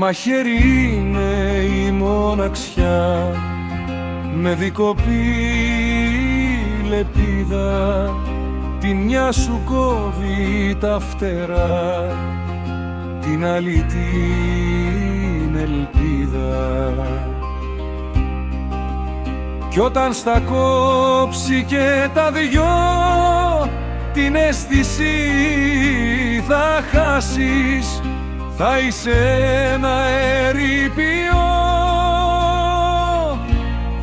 μαχαίρι είναι η μοναξιά, με δικοπή λεπίδα, τη μια σου κόβει τα φτερά, την άλλη την ελπίδα. Κι όταν στα κόψει και τα δυο, την αίσθηση θα χάσεις, θα είσαι ένα ερείπιο,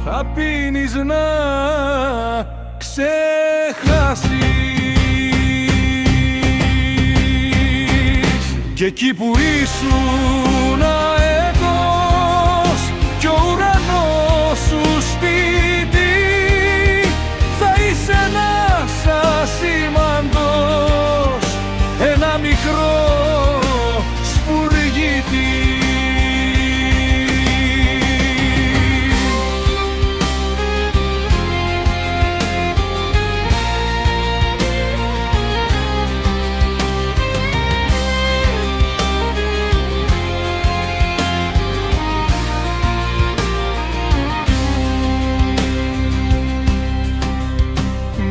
θα πίνεις να ξεχάσεις. Κι εκεί που ήσουν αετός κι ο ουρανός σου σπίτι, θα είσαι ένας ασήμαντος, ένα μικρό σπουργίτη.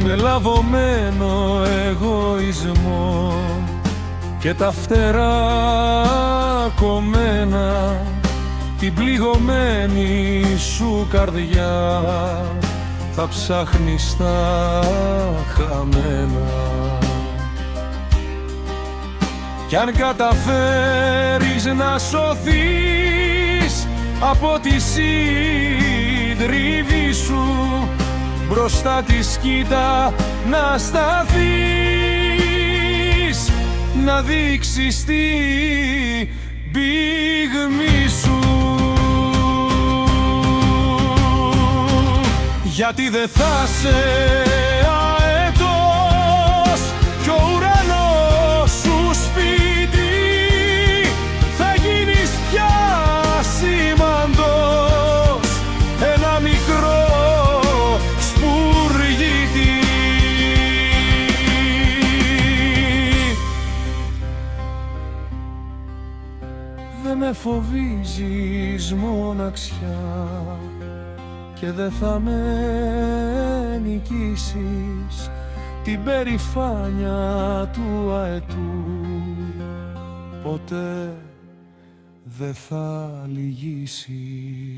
Με λαβωμένο εγωισμό και τα φτερά κομμένα, την πληγωμένη σου καρδιά θα ψάχνεις τα χαμένα. Κι αν καταφέρεις να σωθείς από τη σύντριβη σου, μπροστά τη σκήτα να σταθείς, να δείξεις την πυγμή σου. Γιατί δεν θα σε αετός κι ο ουρανός σου σπίτι, θα γίνεις πια σήμαντος, ένα μικρό δε με φοβίζεις μοναξιά και δε θα με νικήσεις την περηφάνια του αετού, ποτέ δε θα λυγίσει.